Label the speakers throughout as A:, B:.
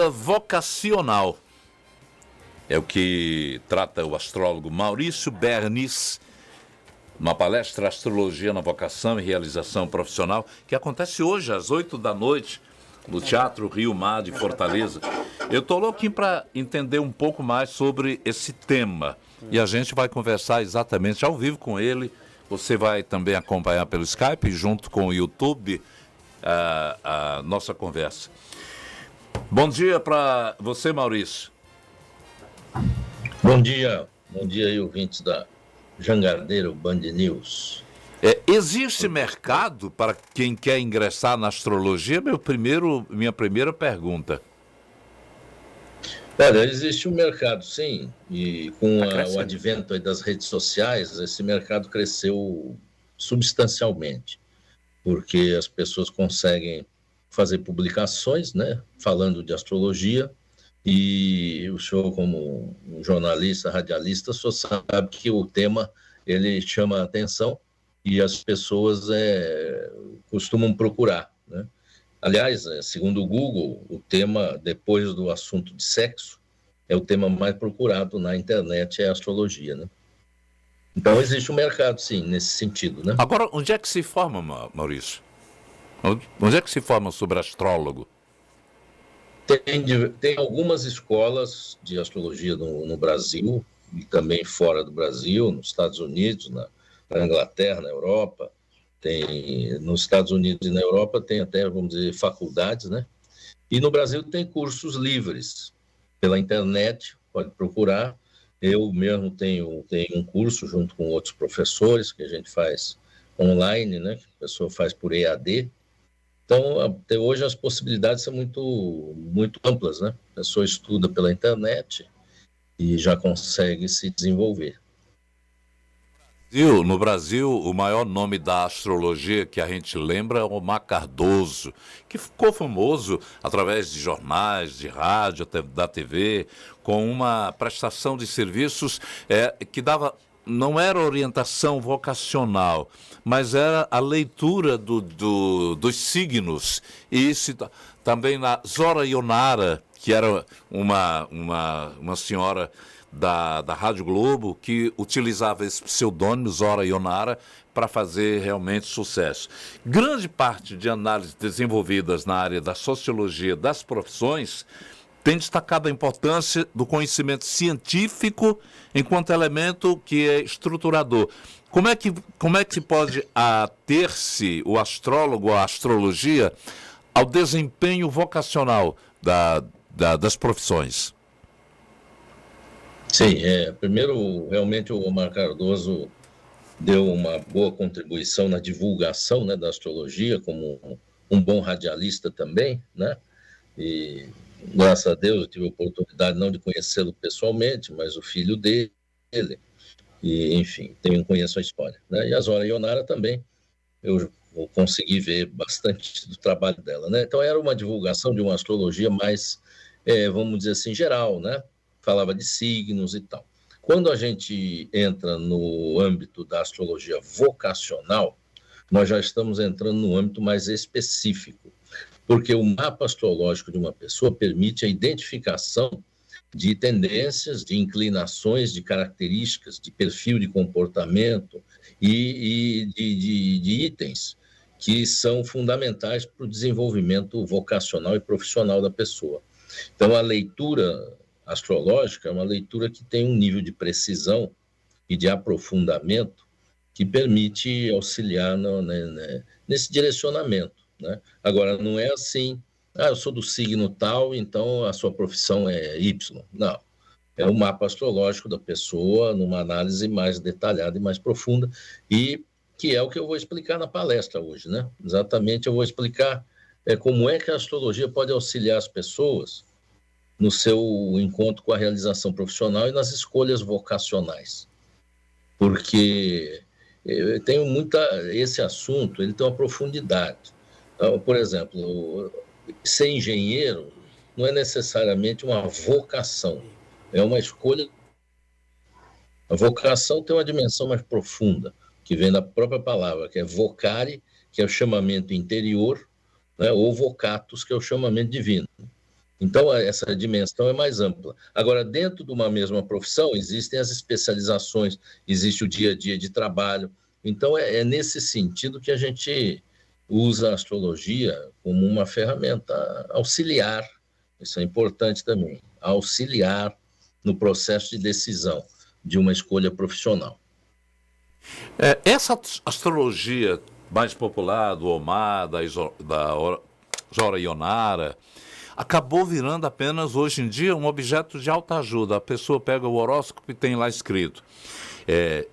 A: Vocacional é o que trata o astrólogo Maurício Bernis, uma palestra Astrologia na Vocação e Realização Profissional, que acontece hoje às 8 da noite no Teatro Rio Mar de Fortaleza. Eu estou louquinho para entender um pouco mais sobre esse tema e a gente vai conversar exatamente ao vivo com ele. Você vai também acompanhar pelo Skype, junto com o YouTube, a nossa conversa. Bom dia para você, Maurício.
B: Bom dia aí, ouvintes da Jangadeiro Band News.
A: Existe mercado para quem quer ingressar na astrologia? Minha primeira pergunta.
B: Olha, existe um mercado, sim, e com o advento aí das redes sociais, esse mercado cresceu substancialmente, porque as pessoas conseguem fazer publicações, né, falando de astrologia, e o senhor, como um jornalista, radialista, só sabe que o tema, ele chama a atenção e as pessoas costumam procurar, né? Aliás, segundo o Google, o tema, depois do assunto de sexo, é o tema mais procurado na internet, é a astrologia, né? Então, existe um mercado, sim, nesse sentido, né?
A: Agora, onde é que se forma, Maurício? Onde é que se forma sobre astrólogo?
B: Tem algumas escolas de astrologia no Brasil, e também fora do Brasil, nos Estados Unidos, na Inglaterra, na Europa. Nos Estados Unidos e na Europa tem até, vamos dizer, faculdades, né? E no Brasil tem cursos livres pela internet, pode procurar. Eu mesmo tenho um curso junto com outros professores que a gente faz online, né? Que a pessoa faz por EAD. Então, até hoje as possibilidades são muito, muito amplas, né? A pessoa estuda pela internet e já consegue se desenvolver.
A: No Brasil, o maior nome da astrologia que a gente lembra é o Omar Cardoso, que ficou famoso através de jornais, de rádio, da TV, com uma prestação de serviços que dava, não era orientação vocacional, mas era a leitura dos signos. E também na Zora Ionara, que era uma senhora da Rádio Globo, que utilizava esse pseudônimo, Zora Ionara, para fazer realmente sucesso. Grande parte de análises desenvolvidas na área da sociologia das profissões tem destacado a importância do conhecimento científico enquanto elemento que é estruturador. Como é que se pode ater-se o astrólogo, a astrologia, ao desempenho vocacional das profissões?
B: Sim, primeiro, realmente, o Omar Cardoso deu uma boa contribuição na divulgação, né, da astrologia, como um bom radialista também, né? E, graças a Deus, eu tive a oportunidade não de conhecê-lo pessoalmente, mas o filho dele, e, enfim, conheço a história, né? E a Zora Ionara também, eu consegui ver bastante do trabalho dela, né? Então, era uma divulgação de uma astrologia mais, vamos dizer assim, geral, né? Falava de signos e tal. Quando a gente entra no âmbito da astrologia vocacional, nós já estamos entrando no âmbito mais específico, porque o mapa astrológico de uma pessoa permite a identificação de tendências, de inclinações, de características, de perfil de comportamento e de itens que são fundamentais para o desenvolvimento vocacional e profissional da pessoa. Então, a leitura astrológica é uma leitura que tem um nível de precisão e de aprofundamento que permite auxiliar nesse direcionamento, né? Agora, não é assim, eu sou do signo tal, então a sua profissão é Y. Não, é o mapa astrológico da pessoa numa análise mais detalhada e mais profunda, e que é o que eu vou explicar na palestra hoje, né? Exatamente, eu vou explicar como é que a astrologia pode auxiliar as pessoas no seu encontro com a realização profissional e nas escolhas vocacionais. Porque eu tenho esse assunto, ele tem uma profundidade. Então, por exemplo, ser engenheiro não é necessariamente uma vocação, é uma escolha. A vocação tem uma dimensão mais profunda, que vem da própria palavra, que é vocare, que é o chamamento interior, né, ou vocatus, que é o chamamento divino. Então, essa dimensão é mais ampla. Agora, dentro de uma mesma profissão, existem as especializações, existe o dia a dia de trabalho. Então, é nesse sentido que a gente usa a astrologia como uma ferramenta auxiliar, isso é importante também, auxiliar no processo de decisão de uma escolha profissional.
A: Essa astrologia mais popular do Omar, Jora Ionara, acabou virando apenas, hoje em dia, um objeto de alta ajuda. A pessoa pega o horóscopo e tem lá escrito.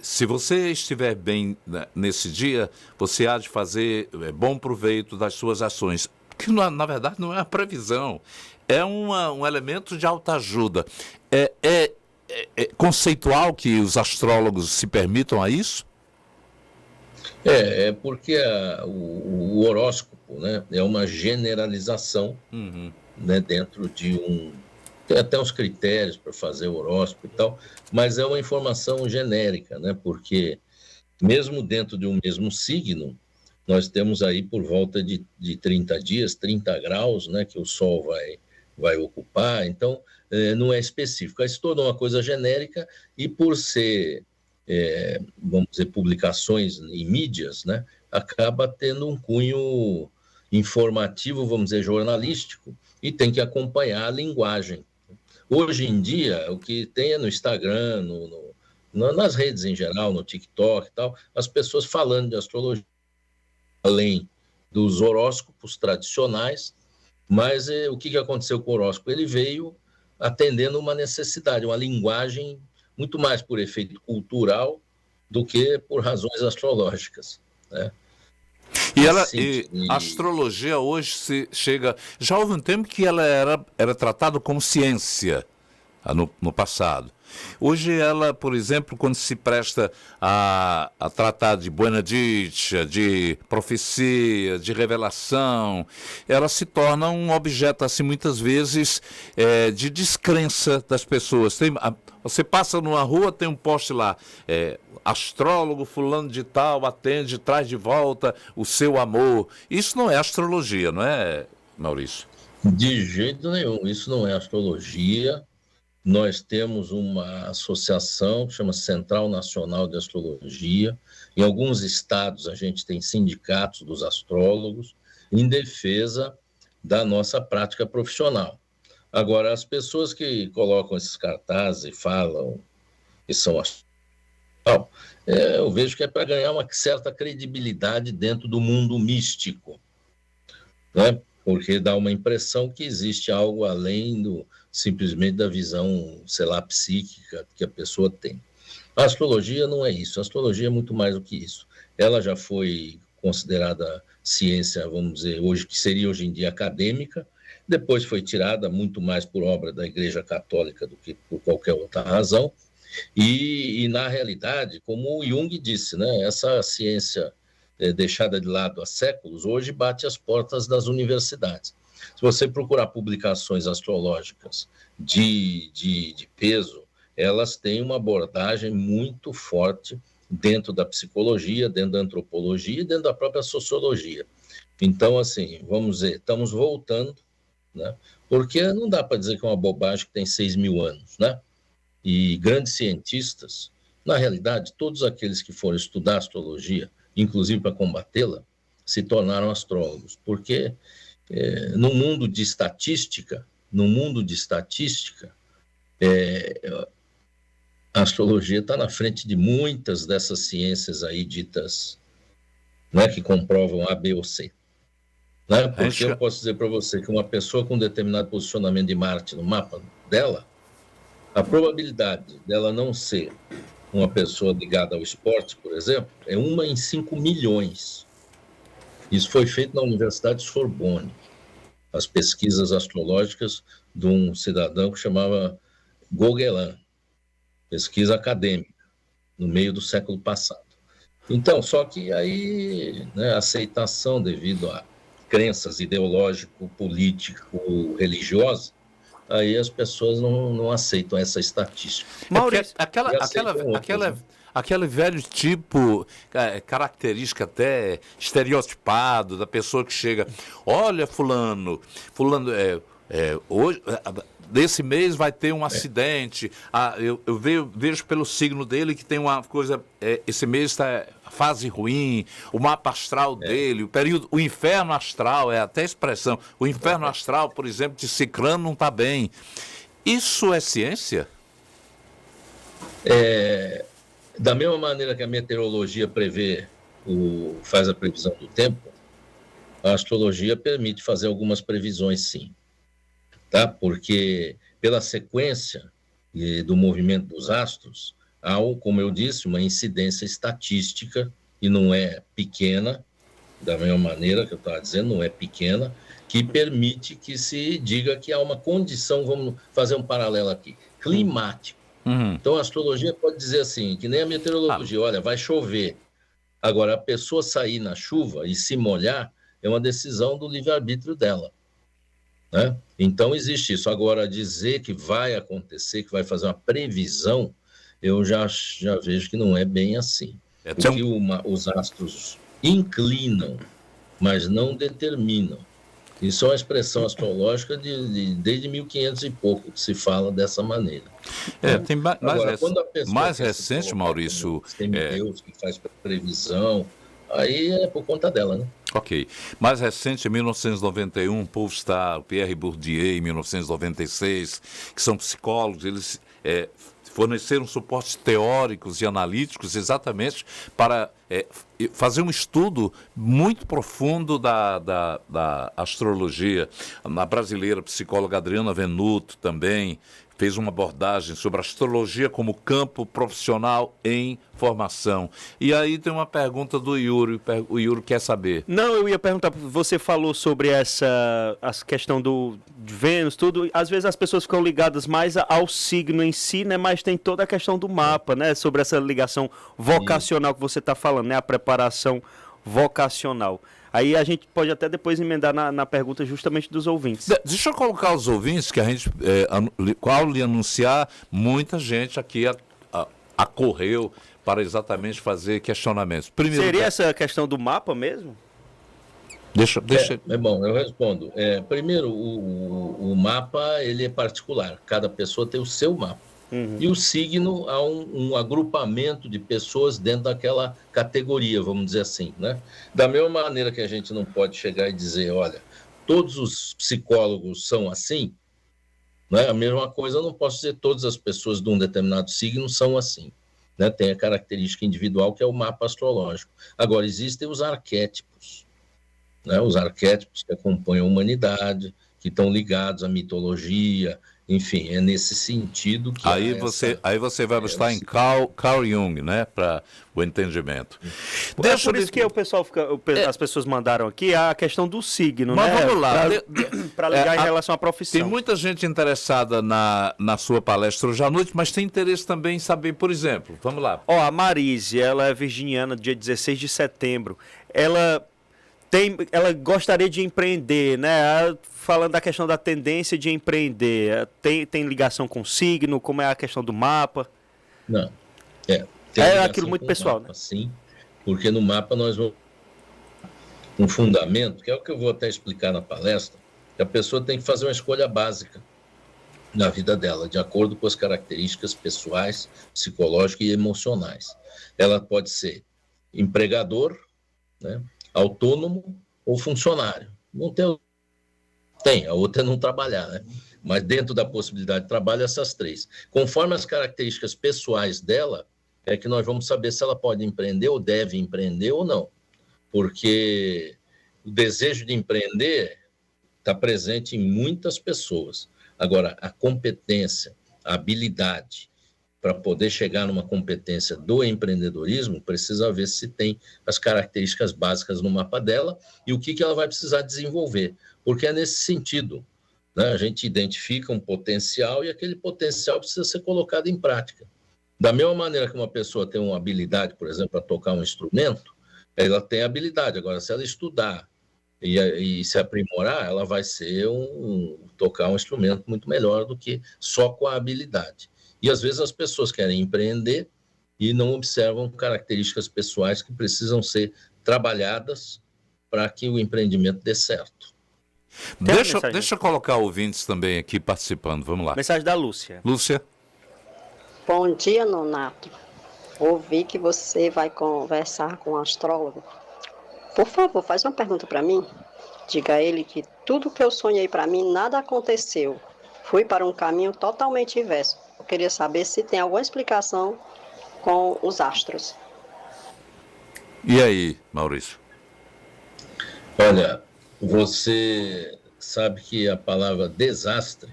A: Se você estiver bem nesse dia, você há de fazer bom proveito das suas ações. Que, na verdade, não é a previsão. É um elemento de alta ajuda. É conceitual que os astrólogos se permitam a isso?
B: É porque o horóscopo, né, é uma generalização, né, dentro de um... Tem até uns critérios para fazer o horóscopo e tal, mas é uma informação genérica, né, porque mesmo dentro de um mesmo signo, nós temos aí por volta de 30 dias, 30 graus, né, que o Sol vai ocupar, então não é específico. Aí se tornou uma coisa genérica e por ser, vamos dizer, publicações em mídias, né, acaba tendo um cunho informativo, vamos dizer, jornalístico, e tem que acompanhar a linguagem. Hoje em dia, o que tem é no Instagram, nas redes em geral, no TikTok e tal, as pessoas falando de astrologia, além dos horóscopos tradicionais, mas o que aconteceu com o horóscopo? Ele veio atendendo uma necessidade, uma linguagem muito mais por efeito cultural do que por razões astrológicas, né?
A: E a astrologia hoje chega... Já houve um tempo que ela era tratada como ciência, no passado. Hoje ela, por exemplo, quando se presta a tratar de buena dicha, de profecia, de revelação, ela se torna um objeto, assim, muitas vezes, de descrença das pessoas. Você passa numa rua, tem um poste lá, astrólogo fulano de tal, atende, traz de volta o seu amor. Isso não é astrologia, não é, Maurício?
B: De jeito nenhum, isso não é astrologia. Nós temos uma associação que chama Central Nacional de Astrologia. Em alguns estados, a gente tem sindicatos dos astrólogos em defesa da nossa prática profissional. Agora, as pessoas que colocam esses cartazes e falam que são astrólogos, eu vejo que é para ganhar uma certa credibilidade dentro do mundo místico, né? Porque dá uma impressão que existe algo além simplesmente da visão, sei lá, psíquica que a pessoa tem. A astrologia não é isso, a astrologia é muito mais do que isso. Ela já foi considerada ciência, vamos dizer, hoje, que seria hoje em dia acadêmica, depois foi tirada muito mais por obra da Igreja Católica do que por qualquer outra razão, e na realidade, como o Jung disse, né, essa ciência deixada de lado há séculos, hoje bate as portas das universidades. Se você procurar publicações astrológicas de peso, elas têm uma abordagem muito forte dentro da psicologia, dentro da antropologia e dentro da própria sociologia. Então, assim, vamos dizer, estamos voltando, né? Porque não dá para dizer que é uma bobagem que tem 6.000 anos, né? E grandes cientistas, na realidade, todos aqueles que foram estudar astrologia, inclusive para combatê-la, se tornaram astrólogos, porque no mundo de estatística, a astrologia está na frente de muitas dessas ciências aí ditas, né, que comprovam A, B ou C. Né? Porque eu posso dizer para você que uma pessoa com determinado posicionamento de Marte no mapa dela, a probabilidade dela não ser uma pessoa ligada ao esporte, por exemplo, é 1 em 5 milhões. Isso foi feito na Universidade de Sorbonne, as pesquisas astrológicas de um cidadão que chamava Gauguelin, pesquisa acadêmica, no meio do século passado. Então, só que aí, né, a aceitação devido a crenças ideológico, político, religiosas, aí as pessoas não aceitam essa estatística.
A: Maurício, aquele velho tipo, característica até estereotipado da pessoa que chega, olha fulano, Hoje, nesse mês vai ter um acidente. Eu vejo pelo signo dele que tem uma coisa. Esse mês está fase ruim, o mapa astral dele, o inferno astral, até a expressão. O inferno astral, por exemplo, de Cicrano não está bem. Isso é ciência?
B: Da mesma maneira que a meteorologia faz a previsão do tempo, a astrologia permite fazer algumas previsões, sim. Tá? Porque pela sequência do movimento dos astros, há, como eu disse, uma incidência estatística, e não é pequena, da mesma maneira que eu estava dizendo, não é pequena, que permite que se diga que há uma condição, vamos fazer um paralelo aqui, climático. Então a astrologia pode dizer assim, que nem a meteorologia, olha, vai chover. Agora, a pessoa sair na chuva e se molhar é uma decisão do livre-arbítrio dela. Né? Então, existe isso. Agora, dizer que vai acontecer, que vai fazer uma previsão, eu já vejo que não é bem assim. Porque os astros inclinam, mas não determinam. Isso é uma expressão astrológica desde 1500 e pouco, que se fala dessa maneira.
A: Tem mais recente, Maurício.
B: Deus que faz previsão, aí é por conta dela, né?
A: Ok. Mais recente, em 1991, Paul Starr, Pierre Bourdieu, em 1996, que são psicólogos, eles forneceram suportes teóricos e analíticos exatamente para fazer um estudo muito profundo da astrologia. A brasileira psicóloga Adriana Venuto também fez uma abordagem sobre a astrologia como campo profissional em formação. E aí tem uma pergunta do Yuri, o Yuri quer saber.
C: Não, eu ia perguntar, você falou sobre essa questão de Vênus, tudo, às vezes as pessoas ficam ligadas mais ao signo em si, né, mas tem toda a questão do mapa, né, sobre essa ligação vocacional que você está falando, né, a preparação vocacional. Aí a gente pode até depois emendar na pergunta justamente dos ouvintes.
A: Deixa eu colocar os ouvintes, que a gente, ao lhe anunciar, muita gente aqui acorreu para exatamente fazer questionamentos. Primeiro,
C: seria essa questão do mapa mesmo?
A: Deixa.
B: Bom, eu respondo. Primeiro, o mapa ele é particular. Cada pessoa tem o seu mapa. E o signo há um agrupamento de pessoas dentro daquela categoria, vamos dizer assim, né? Da mesma maneira que a gente não pode chegar e dizer, olha, todos os psicólogos são assim, né? A mesma coisa eu não posso dizer todas as pessoas de um determinado signo são assim, né? Tem a característica individual que é o mapa astrológico. Agora, existem os arquétipos, né? Os arquétipos que acompanham a humanidade, que estão ligados à mitologia. Enfim, é nesse sentido que...
A: Aí você vai buscar em Carl Jung, né, para o entendimento.
C: Por isso que o pessoal as pessoas mandaram aqui a questão do signo,
A: mas
C: né?
A: Vamos lá.
C: Para ligar em relação à profissão.
A: Tem muita gente interessada na sua palestra hoje à noite, mas tem interesse também em saber, por exemplo, vamos lá.
C: A Marise, ela é virginiana, dia 16 de setembro. Ela gostaria de empreender, né? Falando da questão da tendência de empreender, tem ligação com o signo? Como é a questão do mapa?
B: Não.
C: É aquilo muito pessoal,
B: mapa,
C: né?
B: Sim, porque no mapa nós vamos um fundamento, que é o que eu vou até explicar na palestra, que a pessoa tem que fazer uma escolha básica na vida dela, de acordo com as características pessoais, psicológicas e emocionais. Ela pode ser empregador, né, autônomo ou funcionário. Não tem, a outra é não trabalhar, né? Mas dentro da possibilidade de trabalho, essas três. Conforme as características pessoais dela, é que nós vamos saber se ela pode empreender ou deve empreender ou não. Porque o desejo de empreender está presente em muitas pessoas. Agora, a competência, a habilidade para poder chegar numa competência do empreendedorismo, precisa ver se tem as características básicas no mapa dela e o que ela vai precisar desenvolver. Porque é nesse sentido, né? A gente identifica um potencial e aquele potencial precisa ser colocado em prática. Da mesma maneira que uma pessoa tem uma habilidade, por exemplo, para tocar um instrumento, ela tem habilidade. Agora, se ela estudar e se aprimorar, ela vai tocar um instrumento muito melhor do que só com a habilidade. E às vezes as pessoas querem empreender e não observam características pessoais que precisam ser trabalhadas para que o empreendimento dê certo.
A: Deixa eu colocar ouvintes também aqui participando. Vamos lá.
C: Mensagem da Lúcia.
A: Lúcia.
D: Bom dia, Nonato. Ouvi que você vai conversar com o astrólogo. Por favor, faz uma pergunta para mim. Diga a ele que tudo que eu sonhei para mim, nada aconteceu. Fui para um caminho totalmente inverso. Eu queria saber se tem alguma explicação com os astros.
A: E aí, Maurício?
B: Olha, você sabe que a palavra desastre,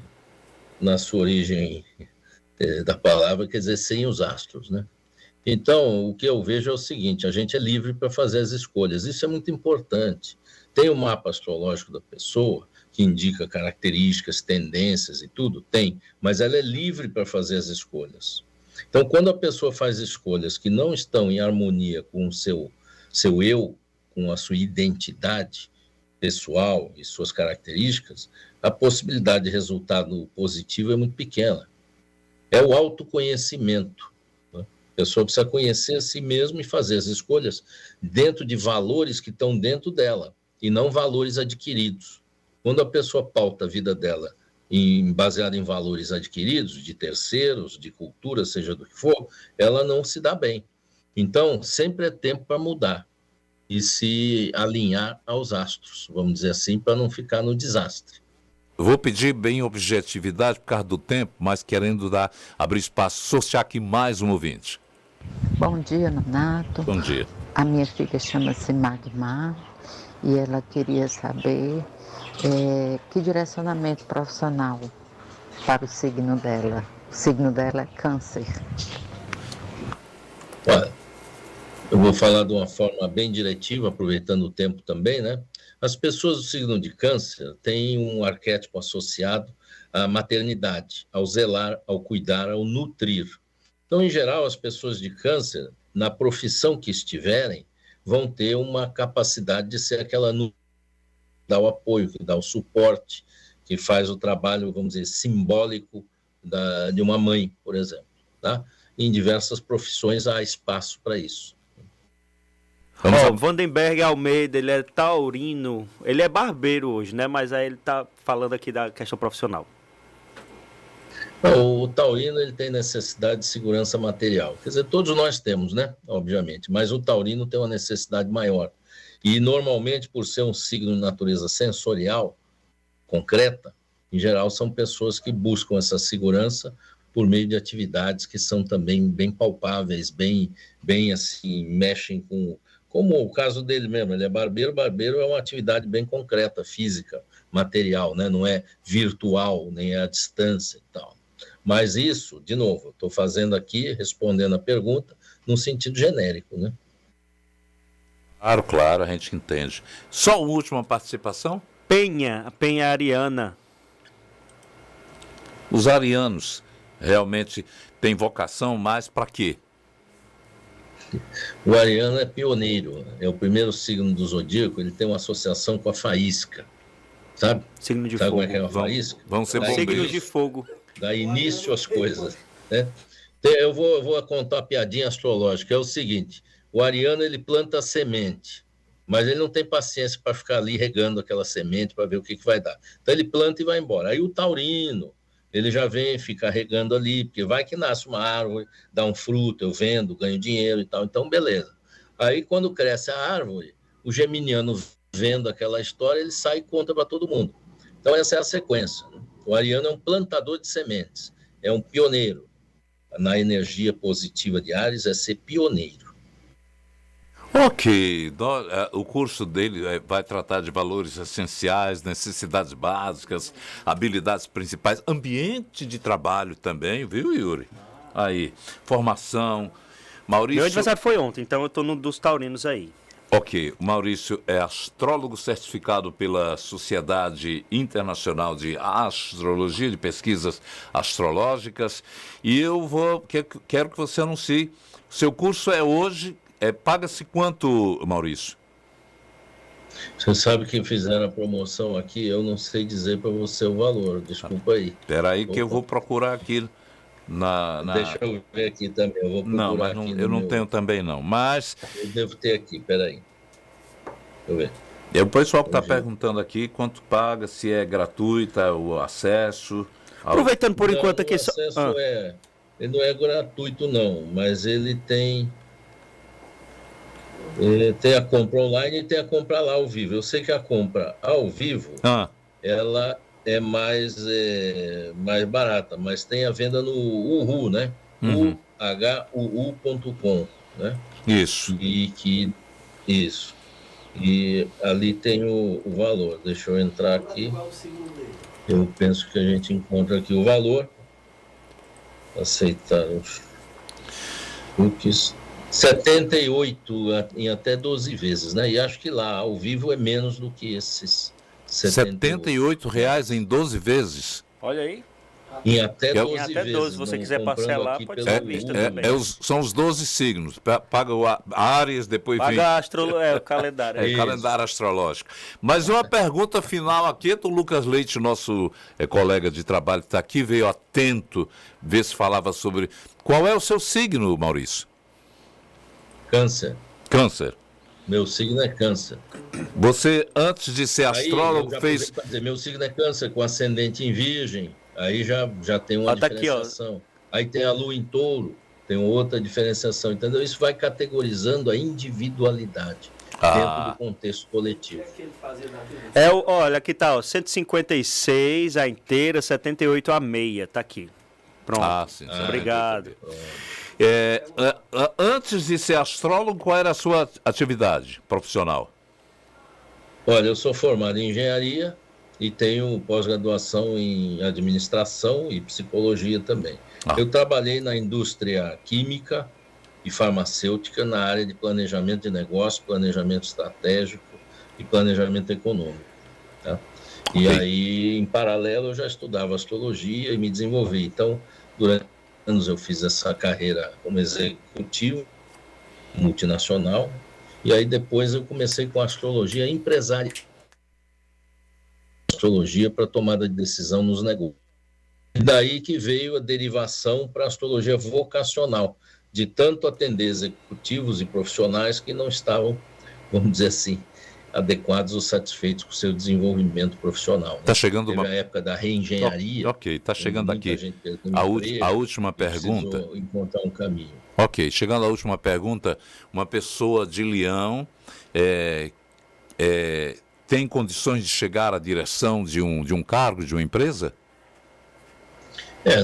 B: na sua origem da palavra, quer dizer sem os astros, né? Então, o que eu vejo é o seguinte, a gente é livre para fazer as escolhas, isso é muito importante. Tem o mapa astrológico da pessoa, que indica características, tendências e tudo, tem, mas ela é livre para fazer as escolhas. Então, quando a pessoa faz escolhas que não estão em harmonia com o seu eu, com a sua identidade pessoal e suas características, a possibilidade de resultado positivo é muito pequena. É o autoconhecimento. Né? A pessoa precisa conhecer a si mesma e fazer as escolhas dentro de valores que estão dentro dela, e não valores adquiridos. Quando a pessoa pauta a vida dela baseada em valores adquiridos, de terceiros, de cultura, seja do que for, ela não se dá bem. Então, sempre é tempo para mudar e se alinhar aos astros, vamos dizer assim, para não ficar no desastre.
A: Vou pedir bem objetividade por causa do tempo, mas querendo abrir espaço, sortear aqui mais um ouvinte.
E: Bom dia, Nonato.
A: Bom dia.
E: A minha filha chama-se Magmar e ela queria saber que direcionamento profissional para o signo dela. O signo dela é Câncer.
B: Olha, eu vou falar de uma forma bem diretiva, aproveitando o tempo também, né? As pessoas do signo de Câncer têm um arquétipo associado à maternidade, ao zelar, ao cuidar, ao nutrir. Então, em geral, as pessoas de Câncer, na profissão que estiverem, vão ter uma capacidade de ser aquela que dá o apoio, que dá o suporte, que faz o trabalho, vamos dizer, simbólico de uma mãe, por exemplo. Tá? Em diversas profissões há espaço para isso.
C: Vandenberg Almeida, ele é taurino, ele é barbeiro hoje, né? Mas aí ele tá falando aqui da questão profissional.
B: O taurino ele tem necessidade de segurança material. Quer dizer, todos nós temos, né? Obviamente, mas o taurino tem uma necessidade maior. E normalmente, por ser um signo de natureza sensorial, concreta, em geral são pessoas que buscam essa segurança por meio de atividades que são também bem palpáveis, bem assim, mexem com... Como o caso dele mesmo, ele é barbeiro, barbeiro é uma atividade bem concreta, física, material, né? Não é virtual, nem é à distância e tal. Mas isso, de novo, estou fazendo aqui, respondendo a pergunta, num sentido genérico, né?
A: Claro, a gente entende. Só a última participação?
C: A Penha Ariana.
A: Os arianos realmente têm vocação mais para quê?
B: O ariano é pioneiro, é o primeiro signo do zodíaco, ele tem uma associação com a faísca, sabe?
C: Signo de
B: sabe
C: fogo.
B: como é que é uma faísca?
A: Vão ser bombeiros.
C: Signo de fogo.
B: Dá início às coisas, né? Eu vou contar uma piadinha astrológica, é o seguinte, o ariano ele planta a semente, mas ele não tem paciência para ficar ali regando aquela semente para ver o que vai dar. Então ele planta e vai embora. Aí o taurino, ele já vem ficar regando ali, porque vai que nasce uma árvore, dá um fruto, eu vendo, ganho dinheiro e tal, então beleza. Aí quando cresce a árvore, o geminiano vendo aquela história, ele sai e conta para todo mundo. Então essa é a sequência, né? O ariano é um plantador de sementes, é um pioneiro. Na energia positiva de Áries é ser pioneiro.
A: Ok, o curso dele vai tratar de valores essenciais, necessidades básicas, habilidades principais, ambiente de trabalho também, viu, Yuri? Aí, formação. Maurício...
C: Meu aniversário foi ontem, então eu estou no dos taurinos aí.
A: Ok, o Maurício é astrólogo certificado pela Sociedade Internacional de Astrologia, de Pesquisas Astrológicas, e eu quero que você anuncie. Seu curso é hoje, paga-se quanto, Maurício?
B: Você sabe que fizeram a promoção aqui, eu não sei dizer para você o valor, desculpa aí.
A: Espera aí que eu vou procurar aqui.
B: Deixa eu ver aqui também, eu vou procurar
A: eu não tenho também não, mas...
B: Eu devo ter aqui, peraí. Deixa eu ver.
A: É o pessoal que está perguntando aqui quanto paga, se é gratuita o acesso.
C: Aproveitando por
B: Não,
C: enquanto
B: o
C: aqui...
B: acesso ele não é gratuito não, mas ele tem a compra online e tem a compra lá ao vivo. Eu sei que a compra ao vivo, ela é mais barata, mas tem a venda no Uhu, né? uhuu.com, né?
A: Isso.
B: Isso. E ali tem o valor. Deixa eu entrar aqui. Eu penso que a gente encontra aqui o valor. Aceitar os cookies. 78 em até 12 vezes, né? E acho que lá, ao vivo, é menos do que esses
A: R$78 em 12 vezes.
C: Olha aí.
B: Em até 12
C: Se
B: vezes.
C: você quiser parcelar, pode ser à vista também.
A: São os 12 signos. Paga o Áries, depois vem...
C: Paga o calendário.
A: Calendário astrológico. Mas uma pergunta final aqui do Lucas Leite, nosso colega de trabalho que está aqui, veio atento, ver se falava sobre... Qual é o seu signo, Maurício?
B: Câncer.
A: Câncer.
B: Meu signo é Câncer.
A: Você, antes de ser astrólogo, fez...
B: Dizer, meu signo é Câncer, com ascendente em Virgem. Aí já tem uma diferenciação. Aqui, aí tem a Lua em Touro, tem outra diferenciação, entendeu? Isso vai categorizando a individualidade dentro do contexto coletivo.
C: Olha, aqui tá, 156 a inteira, 78 a meia, tá aqui. Pronto.
A: Sim.
C: Obrigado.
A: Antes de ser astrólogo, qual era a sua atividade profissional?
B: Olha, eu sou formado em engenharia e tenho pós-graduação em administração e psicologia também. Eu trabalhei na indústria química e farmacêutica na área de planejamento de negócio, planejamento estratégico e planejamento econômico. Tá? E aí, em paralelo, eu já estudava astrologia e me desenvolvi. Então, durante anos eu fiz essa carreira como executivo multinacional e aí depois eu comecei com astrologia empresária. Astrologia para tomada de decisão nos negócios. E daí que veio a derivação para a astrologia vocacional, de tanto atender executivos e profissionais que não estavam, vamos dizer assim, adequados ou satisfeitos com o seu desenvolvimento profissional.
A: Está chegando
B: a época da reengenharia.
A: Ok, está chegando aqui a última pergunta.
B: Encontrar um caminho.
A: Ok, chegando à última pergunta, uma pessoa de Leão tem condições de chegar à direção de um cargo, de uma empresa?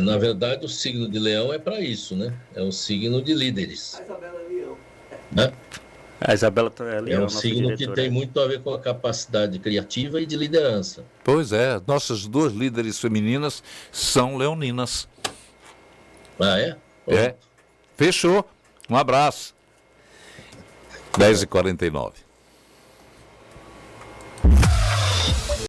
B: Na verdade, o signo de Leão é para isso, né? É o signo de líderes. A Isabela é Leão. Né?
C: A Isabela é Leão.
B: É um signo que tem muito a ver com a capacidade criativa e de liderança.
A: Pois é, nossas duas líderes femininas são leoninas.
B: Ah, é?
A: Fechou. Um abraço. 10h49.